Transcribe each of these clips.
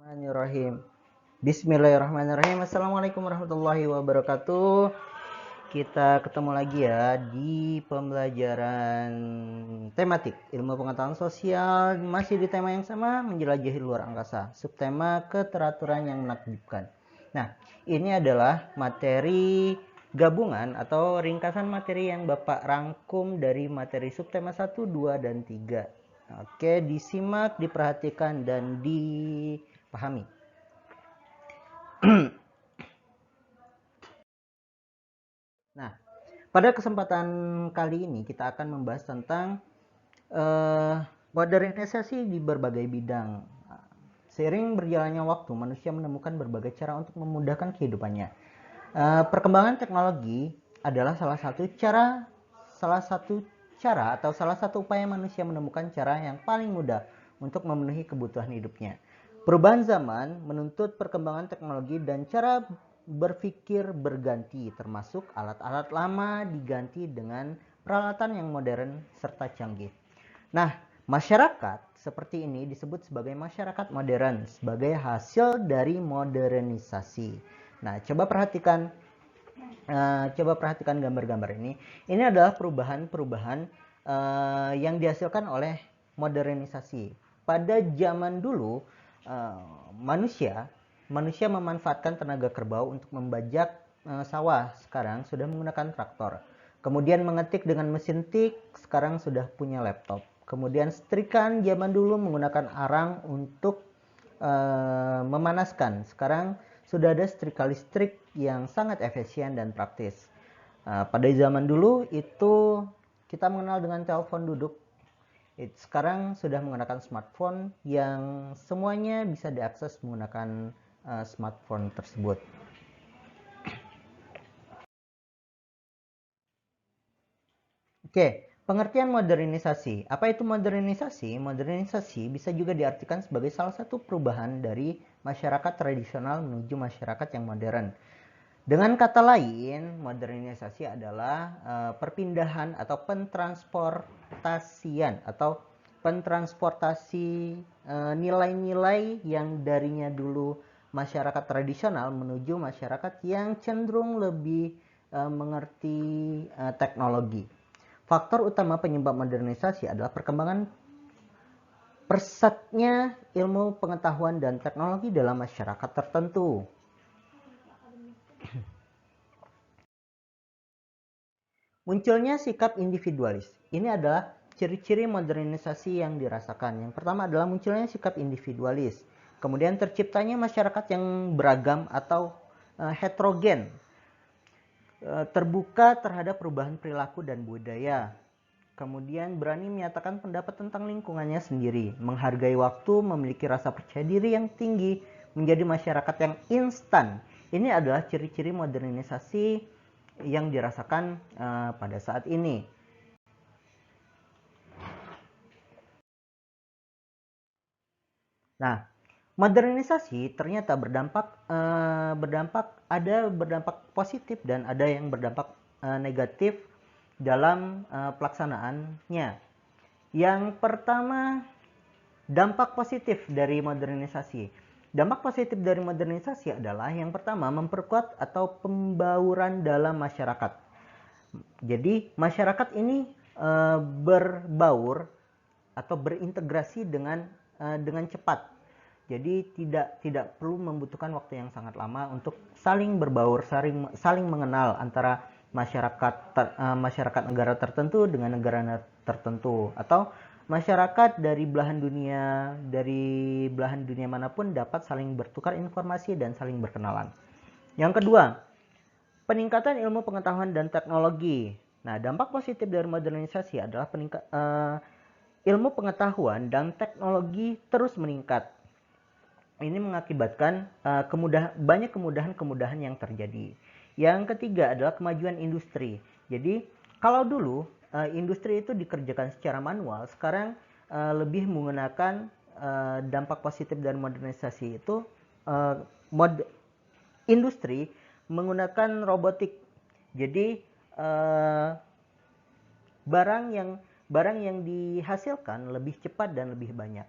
Bismillahirrahmanirrahim. Bismillahirrahmanirrahim. Assalamualaikum warahmatullahi wabarakatuh. Kita ketemu lagi ya di pembelajaran tematik ilmu pengetahuan sosial, masih di tema yang sama, menjelajahi luar angkasa, subtema keteraturan yang menakjubkan. Nah, ini adalah materi gabungan atau ringkasan materi yang Bapak rangkum dari materi subtema 1, 2, dan 3. Oke, disimak, diperhatikan, dan dipahami. Nah, pada kesempatan kali ini kita akan membahas tentang modernisasi di berbagai bidang. Seiring berjalannya waktu, manusia menemukan berbagai cara untuk memudahkan kehidupannya. Perkembangan teknologi adalah salah satu cara atau salah satu upaya manusia menemukan cara yang paling mudah untuk memenuhi kebutuhan hidupnya. Perubahan zaman menuntut perkembangan teknologi dan cara berpikir berganti, termasuk alat-alat lama diganti dengan peralatan yang modern serta canggih. Nah, masyarakat seperti ini disebut sebagai masyarakat modern sebagai hasil dari modernisasi. Nah, coba perhatikan gambar-gambar ini. Ini adalah perubahan-perubahan yang dihasilkan oleh modernisasi. Pada zaman dulu, manusia memanfaatkan tenaga kerbau untuk membajak sawah. Sekarang sudah menggunakan traktor. Kemudian mengetik dengan mesin tik, sekarang sudah punya laptop. Kemudian setrikaan zaman dulu menggunakan arang untuk memanaskan. Sekarang sudah ada setrika listrik yang sangat efisien dan praktis. Pada zaman dulu itu kita mengenal dengan telepon duduk. Sekarang sudah menggunakan smartphone yang semuanya bisa diakses menggunakan smartphone tersebut. Oke, pengertian modernisasi. Apa itu modernisasi? Modernisasi bisa juga diartikan sebagai salah satu perubahan dari masyarakat tradisional menuju masyarakat yang modern. Dengan kata lain, modernisasi adalah perpindahan atau pentransportasi nilai-nilai yang darinya dulu masyarakat tradisional menuju masyarakat yang cenderung lebih mengerti teknologi. Faktor utama penyebab modernisasi adalah perkembangan pesatnya ilmu pengetahuan dan teknologi dalam masyarakat tertentu. Munculnya sikap individualis. Ini adalah ciri-ciri modernisasi yang dirasakan. Yang pertama adalah munculnya sikap individualis. Kemudian terciptanya masyarakat yang beragam atau heterogen, terbuka terhadap perubahan perilaku dan budaya. Kemudian berani menyatakan pendapat tentang lingkungannya sendiri, menghargai waktu, memiliki rasa percaya diri yang tinggi, menjadi masyarakat yang instan. Ini adalah ciri-ciri modernisasi yang dirasakan pada saat ini. Nah, modernisasi ternyata berdampak positif dan ada yang berdampak negatif dalam pelaksanaannya. Yang pertama, dampak positif dari modernisasi. Dampak positif dari modernisasi adalah yang pertama, memperkuat atau pembauran dalam masyarakat. Jadi masyarakat ini berbaur atau berintegrasi dengan cepat. Jadi tidak perlu membutuhkan waktu yang sangat lama untuk saling berbaur, saling mengenal antara masyarakat negara tertentu dengan negara tertentu, atau masyarakat dari belahan dunia manapun dapat saling bertukar informasi dan saling berkenalan. Yang kedua, peningkatan ilmu pengetahuan dan teknologi. Nah, dampak positif dari modernisasi adalah ilmu pengetahuan dan teknologi terus meningkat. Ini mengakibatkan banyak kemudahan-kemudahan yang terjadi. Yang ketiga adalah kemajuan industri. Jadi, kalau dulu industri itu dikerjakan secara manual, sekarang lebih menggunakan dampak positif dari modernisasi itu industri menggunakan robotik. Jadi barang yang dihasilkan lebih cepat dan lebih banyak.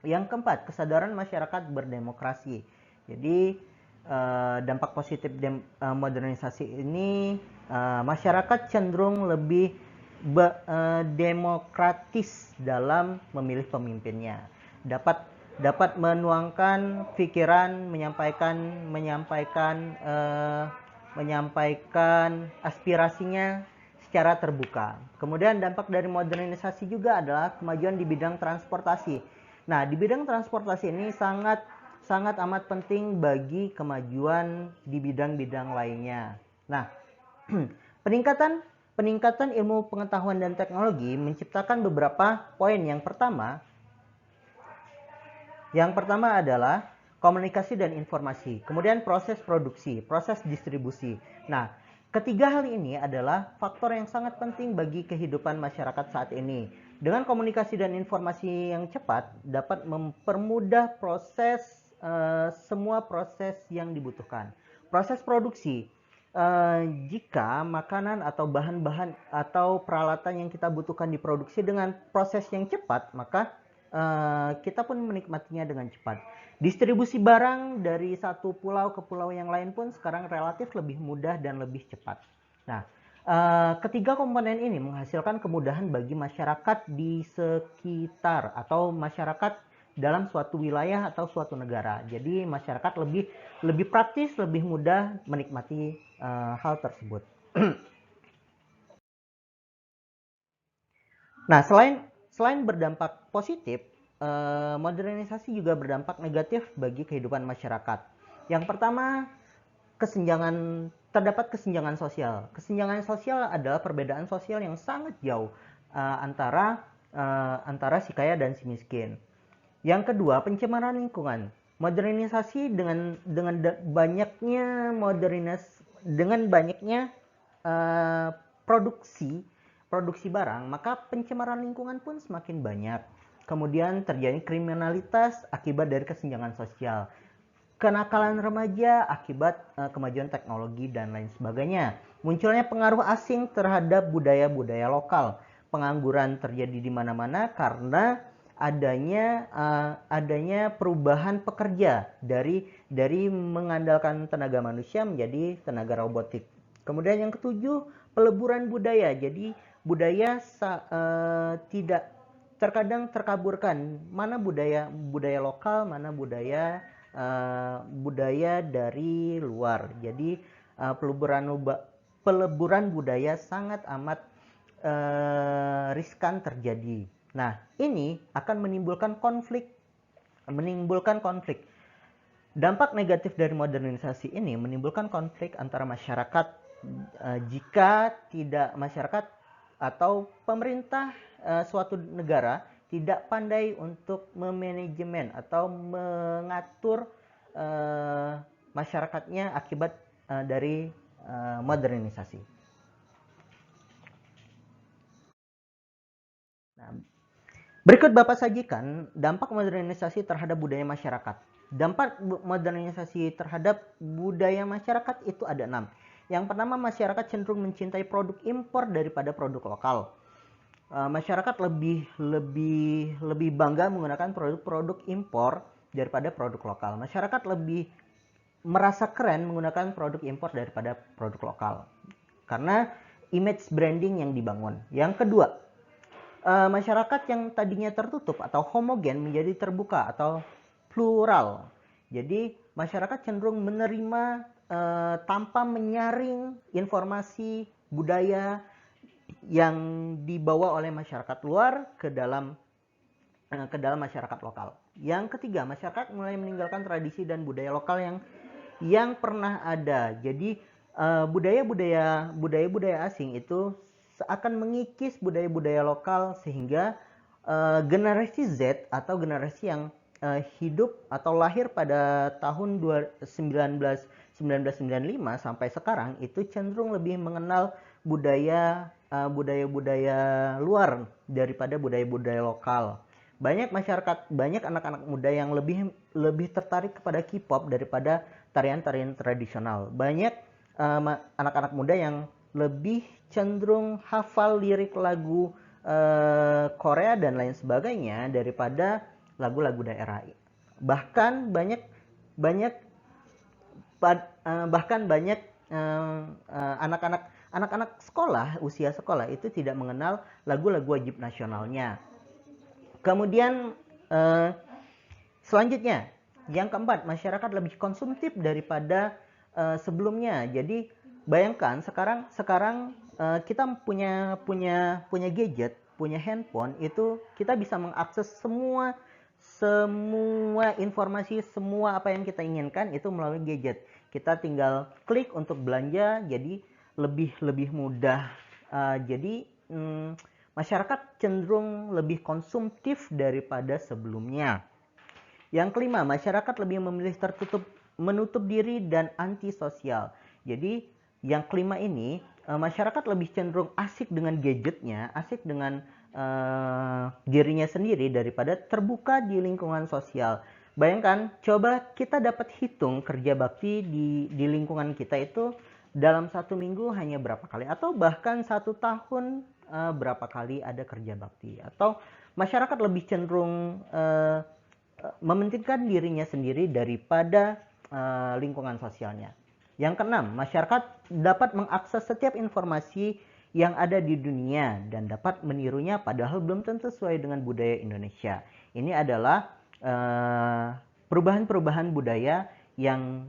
Yang keempat, kesadaran masyarakat berdemokrasi. Jadi dampak positif modernisasi ini, masyarakat cenderung lebih demokratis dalam memilih pemimpinnya. Dapat menuangkan pikiran, menyampaikan aspirasinya secara terbuka. Kemudian dampak dari modernisasi juga adalah kemajuan di bidang transportasi. Nah, di bidang transportasi ini sangat amat penting bagi kemajuan di bidang-bidang lainnya. Nah, peningkatan ilmu pengetahuan dan teknologi menciptakan beberapa poin. Yang pertama adalah komunikasi dan informasi, kemudian proses produksi, proses distribusi. Nah, ketiga hal ini adalah faktor yang sangat penting bagi kehidupan masyarakat saat ini. Dengan komunikasi dan informasi yang cepat dapat mempermudah semua proses yang dibutuhkan. Proses produksi, jika makanan atau bahan-bahan atau peralatan yang kita butuhkan diproduksi dengan proses yang cepat, maka kita pun menikmatinya dengan cepat. Distribusi barang dari satu pulau ke pulau yang lain pun sekarang relatif lebih mudah dan lebih cepat. Nah, ketiga komponen ini menghasilkan kemudahan bagi masyarakat di sekitar atau masyarakat dalam suatu wilayah atau suatu negara. Jadi masyarakat lebih praktis, lebih mudah menikmati hal tersebut. Nah, selain berdampak positif, modernisasi juga berdampak negatif bagi kehidupan masyarakat. Yang pertama, terdapat kesenjangan sosial. Kesenjangan sosial adalah perbedaan sosial yang sangat jauh antara si kaya dan si miskin. Yang kedua, pencemaran lingkungan. Modernisasi dengan banyaknya produksi barang, maka pencemaran lingkungan pun semakin banyak. Kemudian terjadi kriminalitas akibat dari kesenjangan sosial, kenakalan remaja akibat kemajuan teknologi dan lain sebagainya. Munculnya pengaruh asing terhadap budaya-budaya lokal. Pengangguran terjadi di mana-mana karena adanya perubahan pekerja dari mengandalkan tenaga manusia menjadi tenaga robotik. Kemudian yang ketujuh, peleburan budaya. Jadi budaya tidak terkadang terkaburkan, mana budaya lokal, mana budaya dari luar. Jadi peleburan budaya sangat amat riskan terjadi. Nah, ini akan menimbulkan konflik. Dampak negatif dari modernisasi ini menimbulkan konflik antara masyarakat jika tidak masyarakat atau pemerintah suatu negara tidak pandai untuk memanajemen atau mengatur masyarakatnya akibat dari modernisasi. Nah, berikut Bapak sajikan dampak modernisasi terhadap budaya masyarakat. Dampak modernisasi terhadap budaya masyarakat itu ada 6. Yang pertama, masyarakat cenderung mencintai produk impor daripada produk lokal. Masyarakat lebih bangga menggunakan produk-produk impor daripada produk lokal. Masyarakat lebih merasa keren menggunakan produk impor daripada produk lokal karena image branding yang dibangun. Yang kedua, masyarakat yang tadinya tertutup atau homogen menjadi terbuka atau plural. Jadi masyarakat cenderung menerima tanpa menyaring informasi budaya yang dibawa oleh masyarakat luar ke dalam masyarakat lokal. Yang ketiga, masyarakat mulai meninggalkan tradisi dan budaya lokal yang pernah ada. Jadi budaya-budaya asing itu akan mengikis budaya-budaya lokal sehingga generasi Z atau generasi yang hidup atau lahir pada tahun 1995 sampai sekarang itu cenderung lebih mengenal budaya-budaya luar daripada budaya-budaya lokal. Banyak anak-anak muda yang lebih tertarik kepada K-pop daripada tarian-tarian tradisional. Banyak anak-anak muda yang lebih cenderung hafal lirik lagu Korea dan lain sebagainya daripada lagu-lagu daerah. Bahkan banyak banyak bahkan banyak anak-anak sekolah, usia sekolah itu tidak mengenal lagu-lagu wajib nasionalnya. Kemudian selanjutnya, yang keempat, masyarakat lebih konsumtif daripada sebelumnya. Jadi bayangkan sekarang kita punya gadget, punya handphone, itu kita bisa mengakses semua informasi, semua apa yang kita inginkan itu melalui gadget. Kita tinggal klik untuk belanja, jadi lebih mudah. Jadi masyarakat cenderung lebih konsumtif daripada sebelumnya. Yang kelima, masyarakat lebih memilih menutup diri dan antisosial. Jadi yang kelima ini, masyarakat lebih cenderung asik dengan gadgetnya, asik dengan dirinya sendiri daripada terbuka di lingkungan sosial. Bayangkan, coba kita dapat hitung kerja bakti di lingkungan kita itu dalam 1 minggu hanya berapa kali, atau bahkan 1 tahun berapa kali ada kerja bakti. Atau masyarakat lebih cenderung mementingkan dirinya sendiri daripada lingkungan sosialnya. Yang keenam, masyarakat dapat mengakses setiap informasi yang ada di dunia dan dapat menirunya padahal belum tentu sesuai dengan budaya Indonesia. Ini adalah perubahan-perubahan budaya yang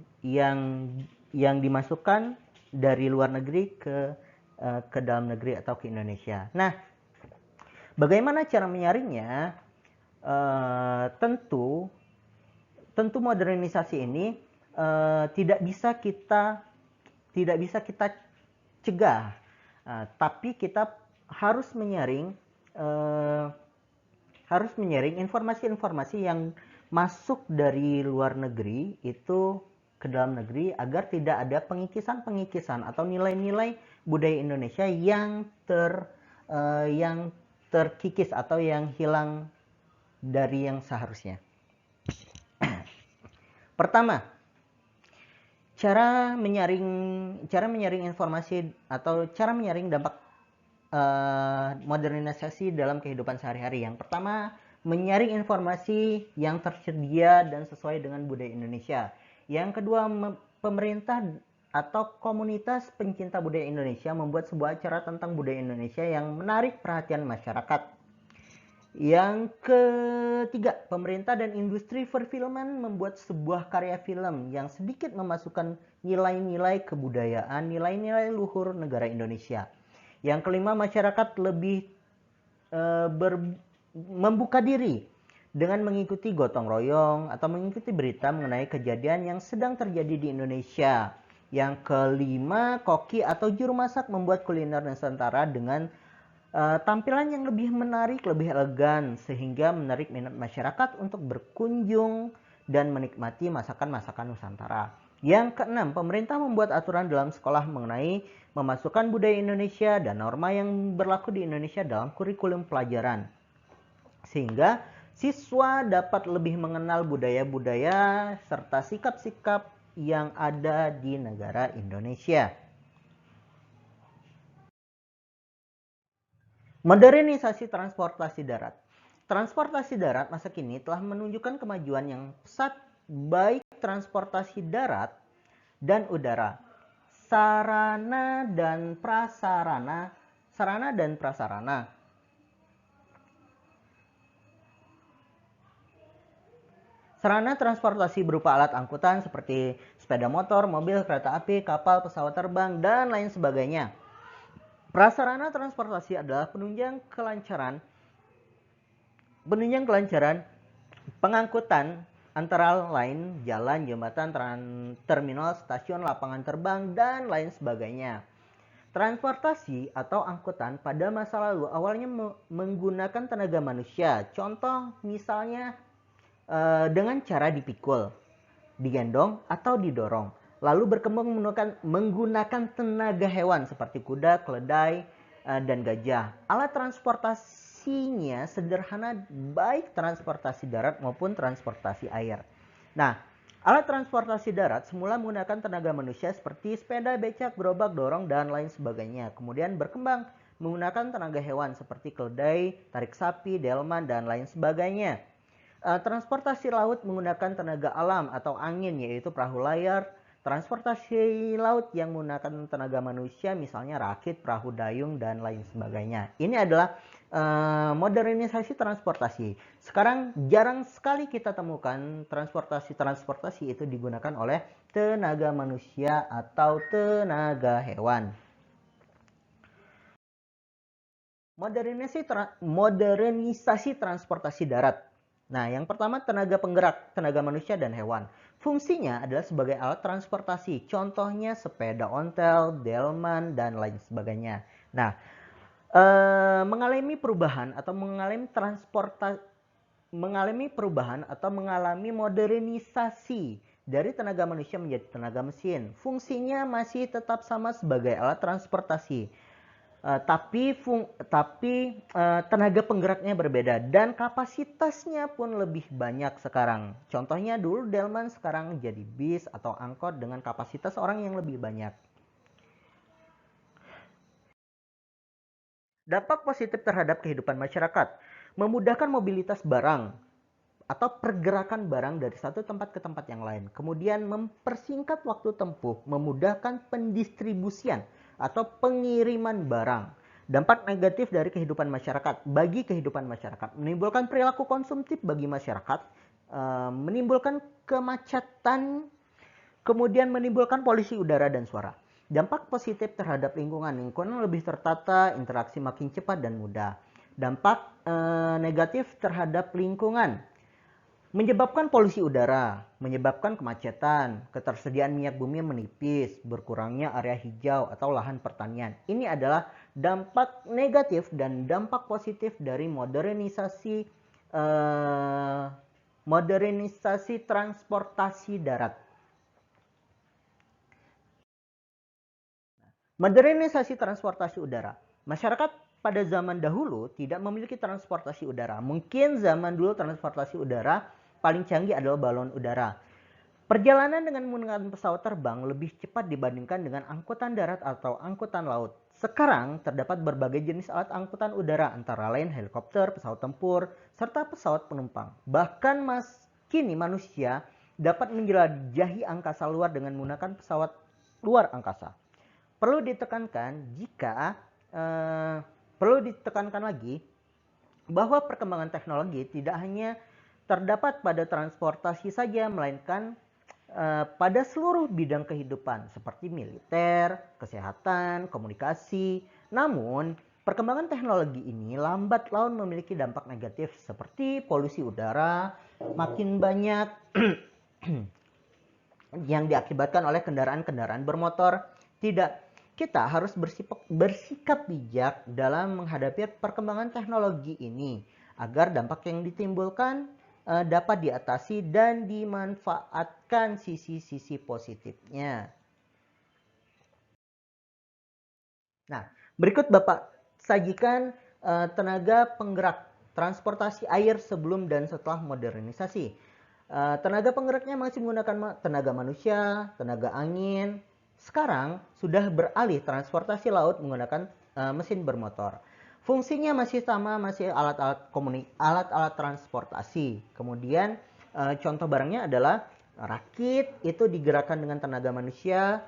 dimasukkan dari luar negeri ke dalam negeri atau ke Indonesia. Nah, bagaimana cara menyaringnya? Tentu modernisasi ini tidak bisa kita cegah, tapi kita harus menyaring informasi-informasi yang masuk dari luar negeri itu ke dalam negeri agar tidak ada pengikisan atau nilai-nilai budaya Indonesia yang terkikis atau yang hilang dari yang seharusnya. Pertama, cara menyaring informasi atau cara menyaring dampak modernisasi dalam kehidupan sehari-hari. Yang pertama, menyaring informasi yang tersedia dan sesuai dengan budaya Indonesia. Yang kedua, pemerintah atau komunitas pencinta budaya Indonesia membuat sebuah acara tentang budaya Indonesia yang menarik perhatian masyarakat. Yang ketiga, pemerintah dan industri perfilman membuat sebuah karya film yang sedikit memasukkan nilai-nilai kebudayaan, nilai-nilai luhur negara Indonesia. Yang kelima, masyarakat lebih membuka diri dengan mengikuti gotong royong atau mengikuti berita mengenai kejadian yang sedang terjadi di Indonesia. Yang kelima, koki atau juru masak membuat kuliner Nusantara dengan tampilan yang lebih menarik, lebih elegan, sehingga menarik minat masyarakat untuk berkunjung dan menikmati masakan-masakan Nusantara. Yang keenam, pemerintah membuat aturan dalam sekolah mengenai memasukkan budaya Indonesia dan norma yang berlaku di Indonesia dalam kurikulum pelajaran, sehingga siswa dapat lebih mengenal budaya-budaya serta sikap-sikap yang ada di negara Indonesia. Modernisasi transportasi darat. Transportasi darat masa kini telah menunjukkan kemajuan yang pesat baik transportasi darat dan udara. Sarana dan prasarana. Sarana transportasi berupa alat angkutan seperti sepeda motor, mobil, kereta api, kapal, pesawat terbang, dan lain sebagainya. Prasarana transportasi adalah penunjang kelancaran pengangkutan antara lain jalan, jembatan, terminal, stasiun, lapangan terbang, dan lain sebagainya. Transportasi atau angkutan pada masa lalu awalnya menggunakan tenaga manusia. Contoh misalnya dengan cara dipikul, digendong, atau didorong. Lalu berkembang menggunakan tenaga hewan seperti kuda, keledai, dan gajah. Alat transportasinya sederhana baik transportasi darat maupun transportasi air. Nah, alat transportasi darat semula menggunakan tenaga manusia seperti sepeda, becak, gerobak, dorong, dan lain sebagainya. Kemudian berkembang menggunakan tenaga hewan seperti keledai, tarik sapi, delman, dan lain sebagainya. Transportasi laut menggunakan tenaga alam atau angin, yaitu perahu layar. Transportasi laut yang menggunakan tenaga manusia, misalnya rakit, perahu dayung, dan lain sebagainya. Ini adalah modernisasi transportasi. Sekarang jarang sekali kita temukan transportasi itu digunakan oleh tenaga manusia atau tenaga hewan. Modernisasi transportasi darat. Nah, yang pertama tenaga penggerak, tenaga manusia dan hewan. Fungsinya adalah sebagai alat transportasi, contohnya sepeda ontel, delman, dan lain sebagainya. Nah, mengalami perubahan atau mengalami modernisasi dari tenaga manusia menjadi tenaga mesin. Fungsinya masih tetap sama sebagai alat transportasi. Tapi tenaga penggeraknya berbeda dan kapasitasnya pun lebih banyak sekarang. Contohnya dulu delman, sekarang jadi bis atau angkot dengan kapasitas orang yang lebih banyak. Dampak positif terhadap kehidupan masyarakat, memudahkan mobilitas barang atau pergerakan barang dari satu tempat ke tempat yang lain. Kemudian mempersingkat waktu tempuh, memudahkan pendistribusian atau pengiriman barang. Dampak negatif dari kehidupan masyarakat, bagi kehidupan masyarakat, menimbulkan perilaku konsumtif bagi masyarakat, menimbulkan kemacetan, kemudian menimbulkan polusi udara dan suara. Dampak positif terhadap lingkungan lebih tertata, interaksi makin cepat dan mudah. Dampak negatif terhadap lingkungan, menyebabkan polusi udara, menyebabkan kemacetan, ketersediaan minyak bumi menipis, berkurangnya area hijau atau lahan pertanian. Ini adalah dampak negatif dan dampak positif dari modernisasi transportasi darat. Modernisasi transportasi udara. Masyarakat pada zaman dahulu tidak memiliki transportasi udara. Mungkin zaman dulu transportasi udara paling canggih adalah balon udara. Perjalanan dengan menggunakan pesawat terbang lebih cepat dibandingkan dengan angkutan darat atau angkutan laut. Sekarang terdapat berbagai jenis alat angkutan udara, antara lain helikopter, pesawat tempur, serta pesawat penumpang. Bahkan kini manusia dapat menjelajahi angkasa luar dengan menggunakan pesawat luar angkasa. Perlu ditekankan lagi bahwa perkembangan teknologi tidak hanya terdapat pada transportasi saja, melainkan pada seluruh bidang kehidupan seperti militer, kesehatan, komunikasi. Namun, perkembangan teknologi ini lambat laun memiliki dampak negatif seperti polusi udara makin banyak yang diakibatkan oleh kendaraan-kendaraan bermotor. Kita harus bersikap bijak dalam menghadapi perkembangan teknologi ini agar dampak yang ditimbulkan dapat diatasi dan dimanfaatkan sisi-sisi positifnya. Nah, berikut Bapak sajikan tenaga penggerak transportasi air sebelum dan setelah modernisasi. Tenaga penggeraknya masih menggunakan tenaga manusia, tenaga angin. Sekarang sudah beralih transportasi laut menggunakan mesin bermotor. Fungsinya masih sama, masih alat-alat transportasi. Kemudian contoh barangnya adalah rakit, itu digerakkan dengan tenaga manusia.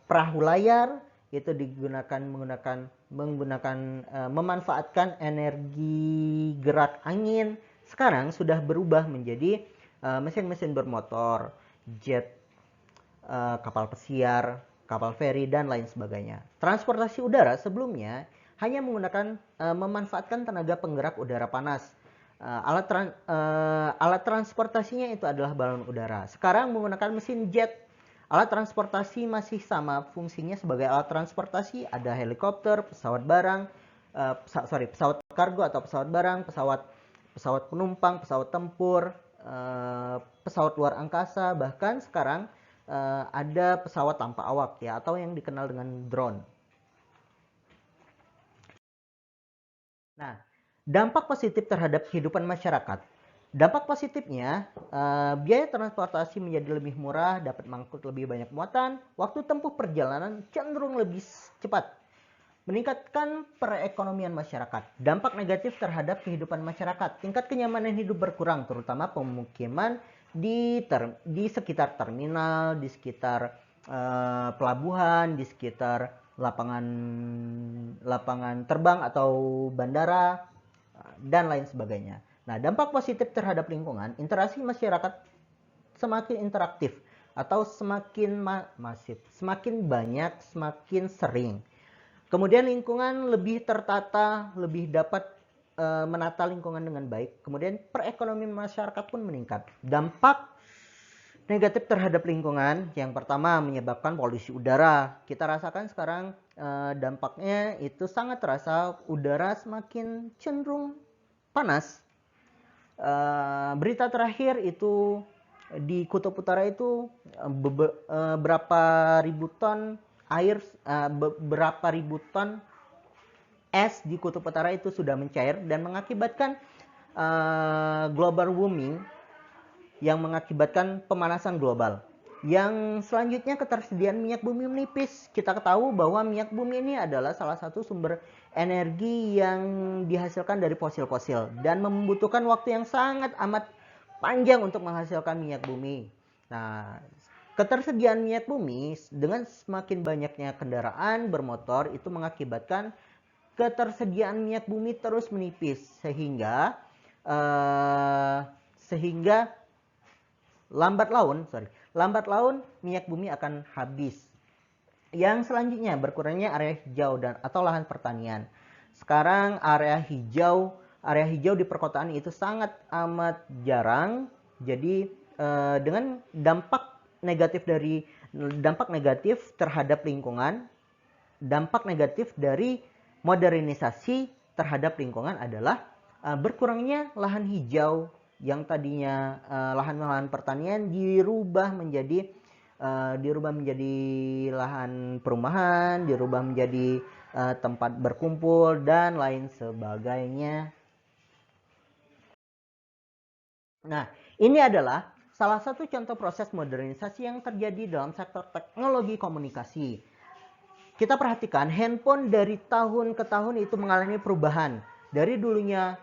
Perahu layar itu memanfaatkan energi gerak angin. Sekarang sudah berubah menjadi mesin-mesin bermotor, jet, kapal pesiar, kapal feri, dan lain sebagainya. Transportasi udara sebelumnya hanya memanfaatkan tenaga penggerak udara panas. Alat transportasinya itu adalah balon udara. Sekarang menggunakan mesin jet. Alat transportasi masih sama fungsinya sebagai alat transportasi. Ada helikopter, pesawat kargo atau pesawat barang, pesawat penumpang, pesawat tempur, pesawat luar angkasa, bahkan sekarang ada pesawat tanpa awak ya, atau yang dikenal dengan drone. Nah, dampak positif terhadap kehidupan masyarakat. Dampak positifnya, biaya transportasi menjadi lebih murah, dapat mengangkut lebih banyak muatan, waktu tempuh perjalanan cenderung lebih cepat. Meningkatkan perekonomian masyarakat. Dampak negatif terhadap kehidupan masyarakat. Tingkat kenyamanan hidup berkurang, terutama pemukiman di sekitar terminal, di sekitar pelabuhan, di sekitar lapangan terbang atau bandara, dan lain sebagainya. Nah, dampak positif terhadap lingkungan, interaksi masyarakat semakin interaktif atau semakin masif, semakin banyak, semakin sering. Kemudian lingkungan lebih tertata, lebih dapat menata lingkungan dengan baik. Kemudian perekonomian masyarakat pun meningkat. Dampak negatif terhadap lingkungan, yang pertama menyebabkan polusi udara. Kita rasakan sekarang dampaknya itu sangat terasa, udara semakin cenderung panas. Berita terakhir itu di Kutub Utara itu berapa ribu ton air, beberapa ribu ton es di Kutub Utara itu sudah mencair dan mengakibatkan global warming, yang mengakibatkan pemanasan global. Yang selanjutnya, ketersediaan minyak bumi menipis. Kita ketahui bahwa minyak bumi ini adalah salah satu sumber energi yang dihasilkan dari fosil-fosil dan membutuhkan waktu yang sangat amat panjang untuk menghasilkan minyak bumi. Nah, ketersediaan minyak bumi dengan semakin banyaknya kendaraan bermotor itu mengakibatkan ketersediaan minyak bumi terus menipis, sehingga lambat laun minyak bumi akan habis. Yang selanjutnya, berkurangnya area hijau atau lahan pertanian. Sekarang area hijau di perkotaan itu sangat amat jarang. Jadi dengan dampak negatif terhadap lingkungan, dampak negatif dari modernisasi terhadap lingkungan adalah berkurangnya lahan hijau, yang tadinya lahan-lahan pertanian dirubah menjadi lahan perumahan, dirubah menjadi tempat berkumpul dan lain sebagainya. Nah, ini adalah salah satu contoh proses modernisasi yang terjadi dalam sektor teknologi komunikasi. Kita perhatikan, handphone dari tahun ke tahun itu mengalami perubahan. Dari dulunya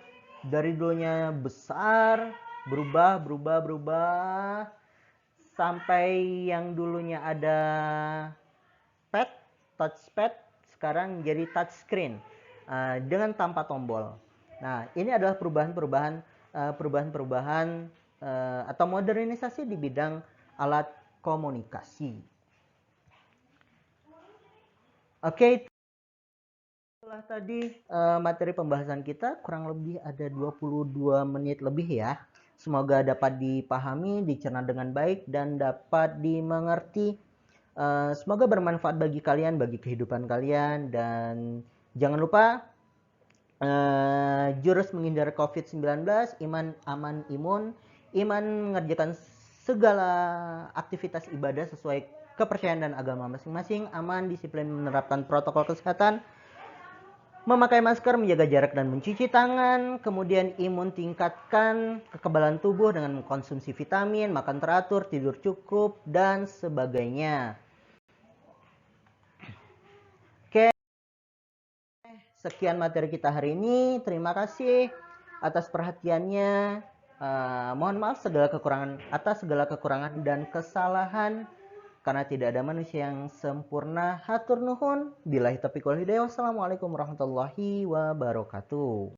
besar, berubah sampai yang dulunya ada touchpad, sekarang jadi touchscreen dengan tanpa tombol. Nah, ini adalah perubahan atau modernisasi di bidang alat komunikasi. Oke, setelah tadi materi pembahasan kita kurang lebih ada 22 menit lebih ya. Semoga dapat dipahami, dicerna dengan baik, dan dapat dimengerti. Semoga bermanfaat bagi kalian, bagi kehidupan kalian. Dan jangan lupa jurus menghindari COVID-19, iman, aman, imun. Iman mengerjakan segala aktivitas ibadah sesuai kepercayaan dan agama masing-masing. Aman, disiplin menerapkan protokol kesehatan, memakai masker, menjaga jarak, dan mencuci tangan. Kemudian imun, tingkatkan kekebalan tubuh dengan mengkonsumsi vitamin, makan teratur, tidur cukup, dan sebagainya. Oke, sekian materi kita hari ini. Terima kasih atas perhatiannya. Mohon maaf atas segala kekurangan dan kesalahan, karena tidak ada manusia yang sempurna. Hatur nuhun. Billahi taufiq wal hidayah. Wassalamualaikum warahmatullahi wabarakatuh.